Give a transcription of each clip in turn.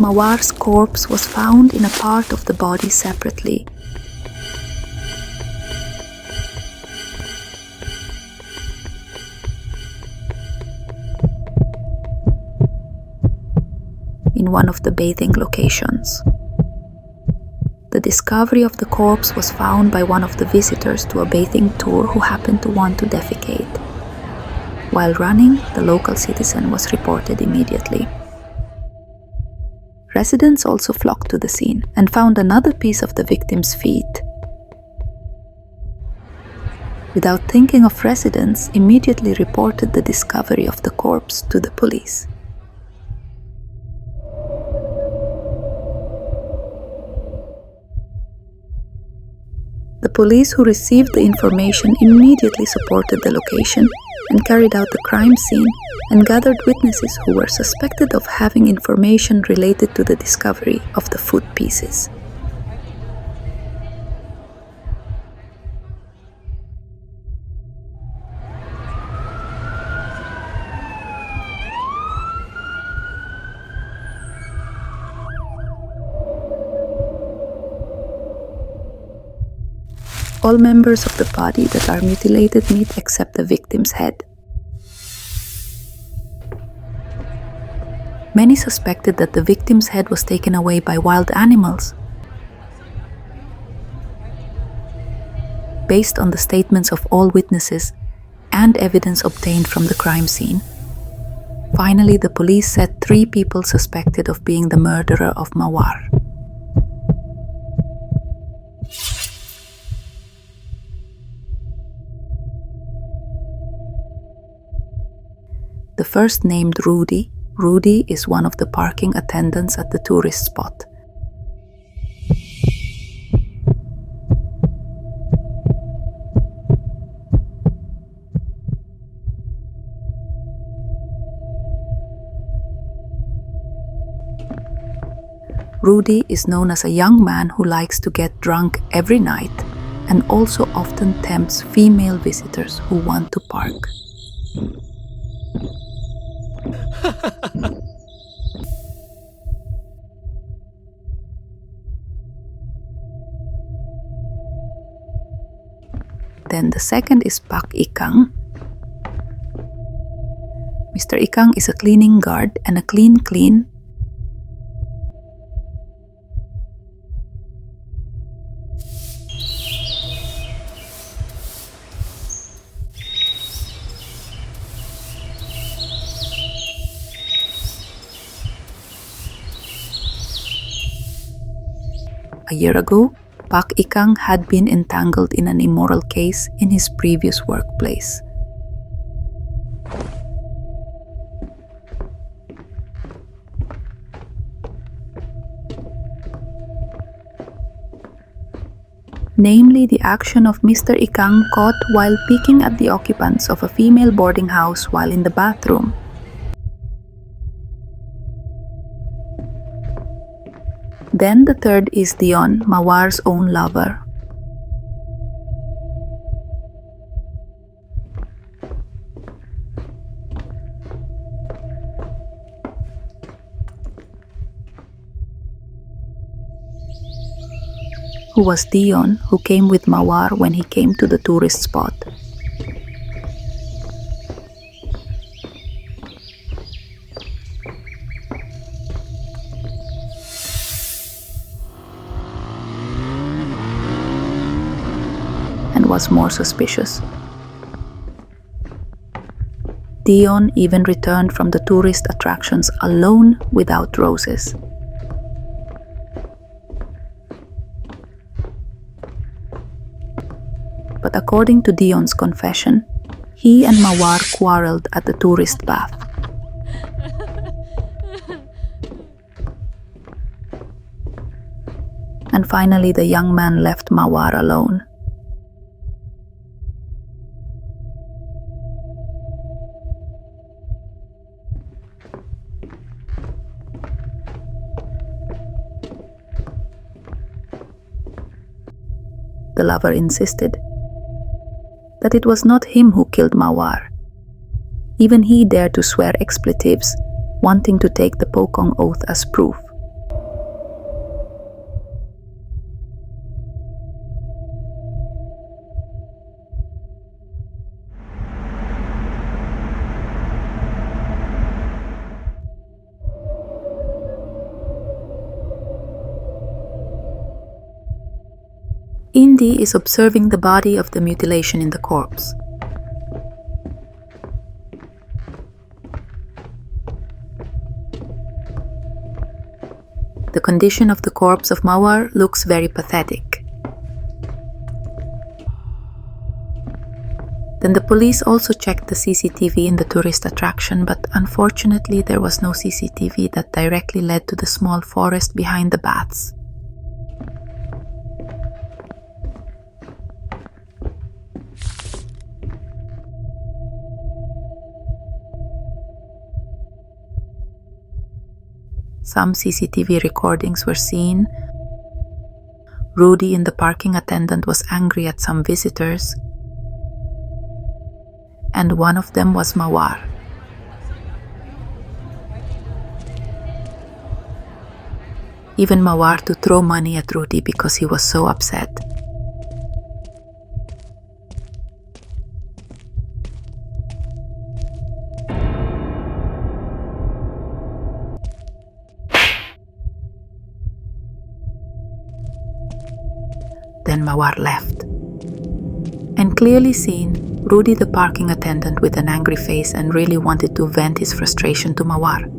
Mawar's corpse was found in a part of the body separately. In one of the bathing locations. The discovery of the corpse was found by one of the visitors to a bathing tour who happened to want to defecate. While running, the local citizen was reported immediately. Residents also flocked to the scene and found another piece of the victim's feet. Without thinking of residents, immediately reported the discovery of the corpse to the police. The police who received the information immediately supported the location and carried out the crime scene and gathered witnesses who were suspected of having information related to the discovery of the foot pieces. All members of the body that are mutilated meet except the victim's head. Many suspected that the victim's head was taken away by wild animals. Based on the statements of all witnesses and evidence obtained from the crime scene, finally the police set 3 people suspected of being the murderer of Mawar. The first named Rudy. Rudy is one of the parking attendants at the tourist spot. Rudy is known as a young man who likes to get drunk every night and also often tempts female visitors who want to park. Then the second is Pak Ikang. Mr. Ikang is a cleaning guard and a clean. A year ago, Pak Ikang had been entangled in an immoral case in his previous workplace. Namely, the action of Mr. Ikang caught while peeking at the occupants of a female boarding house while in the bathroom. Then the third is Dion, Mawar's own lover. Who was Dion, who came with Mawar when he came to the tourist spot. Was more suspicious. Dion even returned from the tourist attractions alone without roses. But according to Dion's confession, he and Mawar quarreled at the tourist bath. And finally, the young man left Mawar alone. The lover insisted that it was not him who killed Mawar. Even he dared to swear expletives, wanting to take the Pokong oath as proof, Indy is observing the body of the mutilation in the corpse. The condition of the corpse of Mawar looks very pathetic. Then the police also checked the CCTV in the tourist attraction, but unfortunately there was no CCTV that directly led to the small forest behind the baths. Some CCTV recordings were seen. Rudy, the parking attendant, was angry at some visitors, and one of them was Mawar. Even Mawar to throw money at Rudy because he was so upset. Then Mawar left. And clearly seen, Rudy, the parking attendant, with an angry face and really wanted to vent his frustration to Mawar.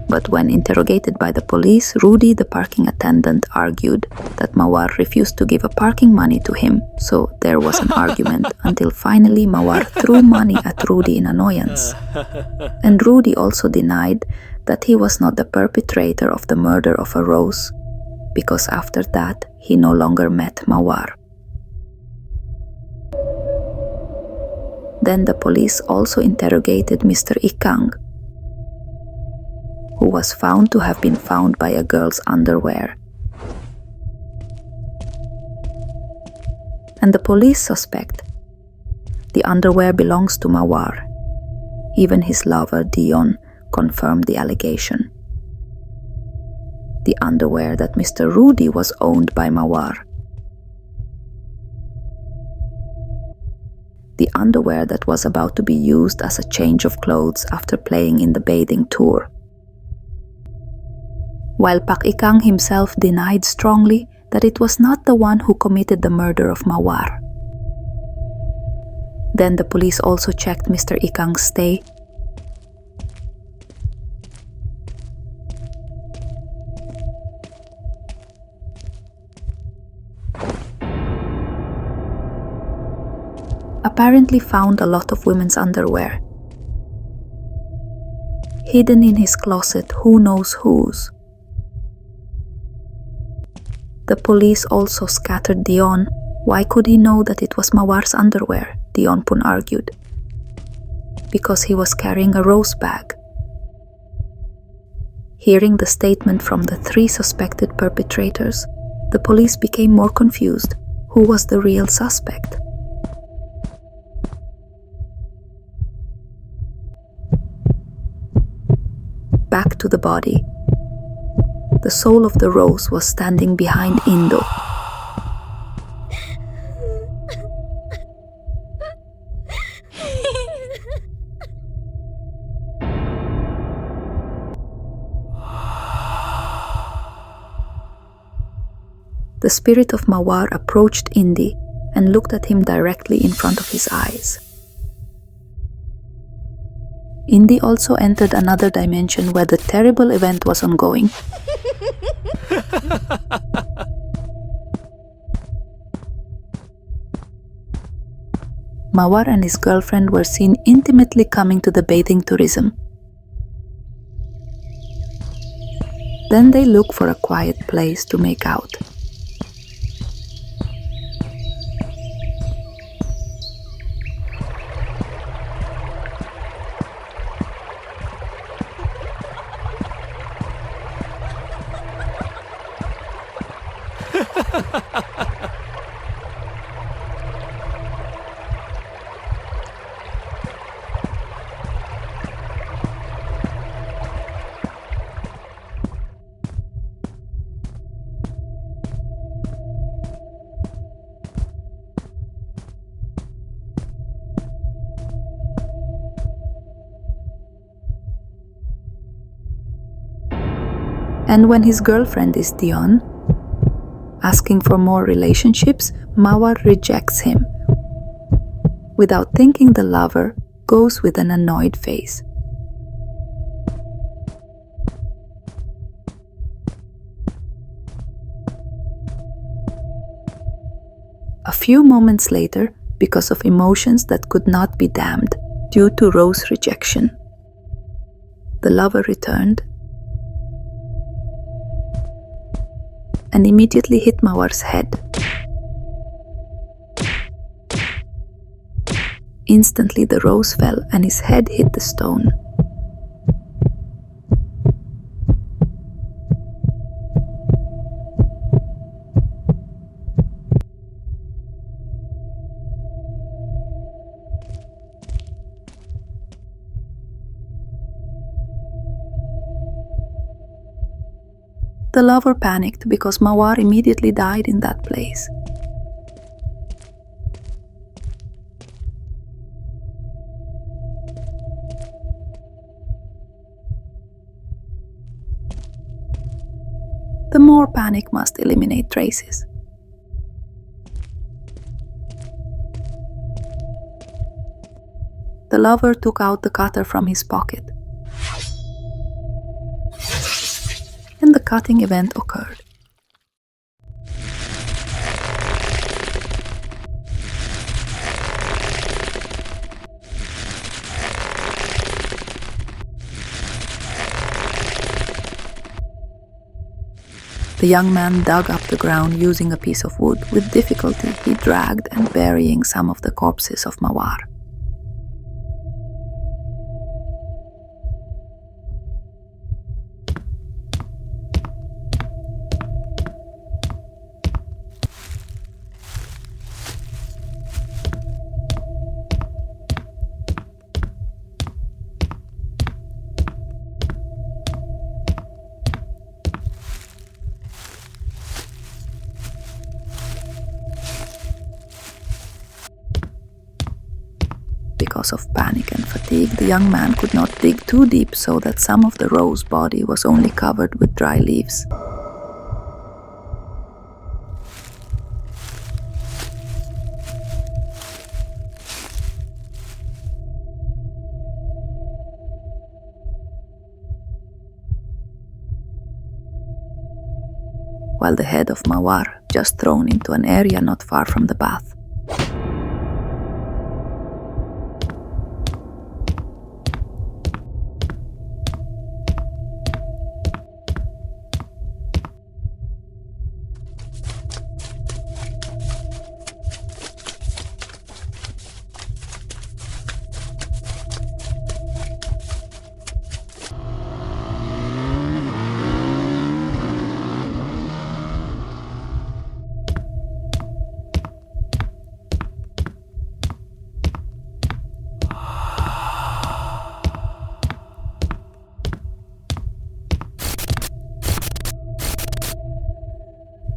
But when interrogated by the police, Rudy, the parking attendant, argued that Mawar refused to give a parking money to him, so there was an argument until finally Mawar threw money at Rudy in annoyance. And Rudy also denied that he was not the perpetrator of the murder of a rose, because after that he no longer met Mawar. Then the police also interrogated Mr. Ikang, who was found to have been found by a girl's underwear. And the police suspect the underwear belongs to Mawar. Even his lover, Dion, confirmed the allegation. The underwear that Mr. Rudy was owned by Mawar. The underwear that was about to be used as a change of clothes after playing in the bathing tour. While Pak Ikang himself denied strongly that it was not the one who committed the murder of Mawar. Then the police also checked Mr. Ikang's stay. Apparently found a lot of women's underwear, hidden in his closet, who knows whose. The police also scattered Dion. Why could he know that it was Mawar's underwear? Dion Pun argued. Because he was carrying a rose bag. Hearing the statement from the 3 suspected perpetrators, the police became more confused. Who was the real suspect? Back to the body. The soul of the rose was standing behind Indo. The spirit of Mawar approached Indy and looked at him directly in front of his eyes. Indy also entered another dimension where the terrible event was ongoing. Mawar and his girlfriend were seen intimately coming to the bathing tourism. Then they looked for a quiet place to make out. And when his girlfriend is Dion, Asking for more relationships, Mawar rejects him. Without thinking, the lover goes with an annoyed face. A few moments later, because of emotions that could not be damned due to Rose's rejection, the lover returned and immediately hit Mawar's head. Instantly, the rose fell and his head hit the stone. The lover panicked because Mawar immediately died in that place. The more panic must eliminate traces. The lover took out the cutter from his pocket, and the cutting event occurred. The young man dug up the ground using a piece of wood. With difficulty, he dragged and burying some of the corpses of Mawar. Because of panic and fatigue, the young man could not dig too deep, so that some of the rose body was only covered with dry leaves. While the head of Mawar just thrown into an area not far from the bath.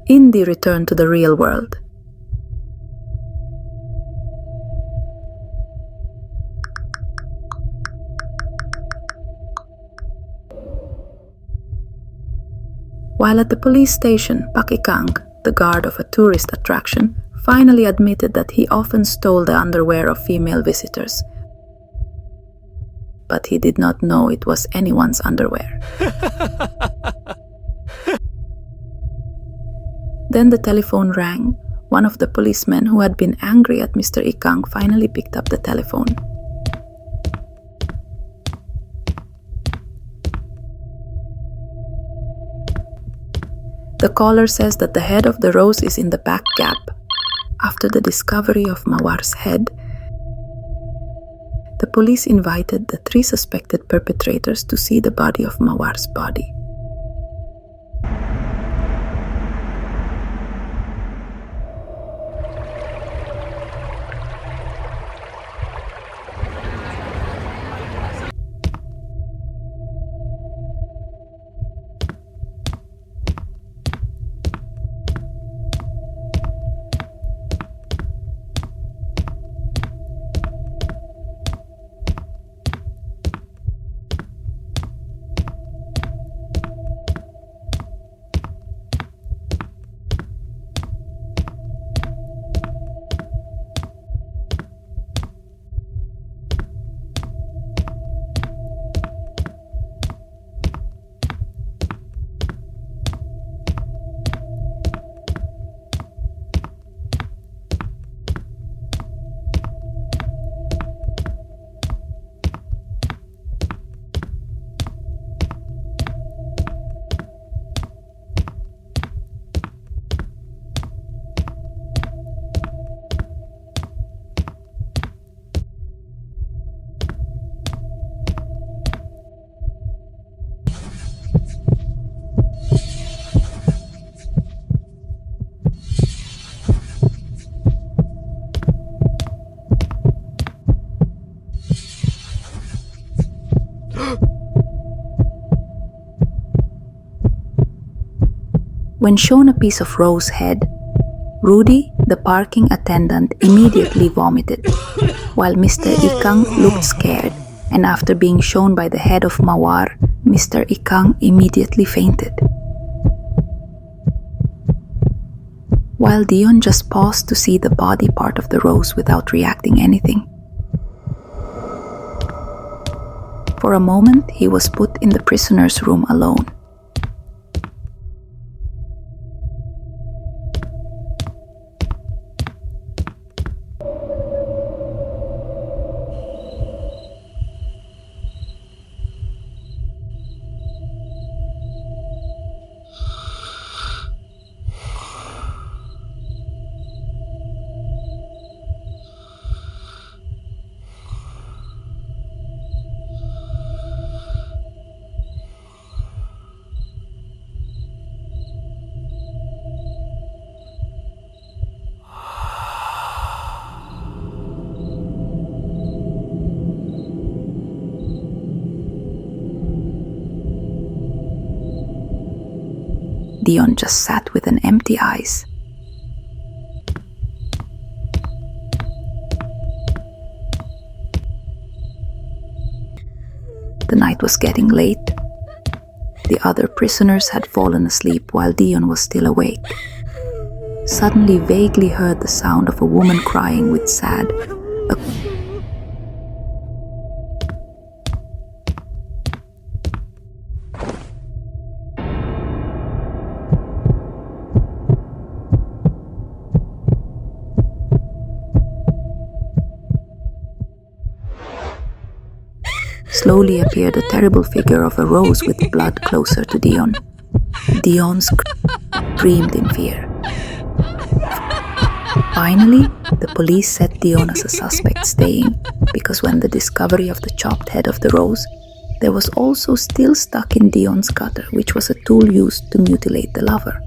Indy returned to the real world. While at the police station, Pakikang, the guard of a tourist attraction, finally admitted that he often stole the underwear of female visitors. But he did not know it was anyone's underwear. Then the telephone rang. One of the policemen who had been angry at Mr. Ikang finally picked up the telephone. The caller says that the head of the rose is in the back gap. After the discovery of Mawar's head, the police invited the 3 suspected perpetrators to see the body of Mawar's body. When shown a piece of Rose's head, Rudy, the parking attendant, immediately vomited, while Mr. Ikang looked scared, and after being shown by the head of Mawar, Mr. Ikang immediately fainted. While Dion just paused to see the body part of the rose without reacting anything. For a moment, he was put in the prisoner's room alone. Dion just sat with an empty eyes. The night was getting late. The other prisoners had fallen asleep while Dion was still awake. Suddenly vaguely heard the sound of a woman crying with sad. Slowly appeared a terrible figure of a rose with blood closer to Dion. Dion screamed in fear. Finally, the police set Dion as a suspect staying, because when the discovery of the chopped head of the rose, there was also still stuck in Dion's cutter, which was a tool used to mutilate the lover.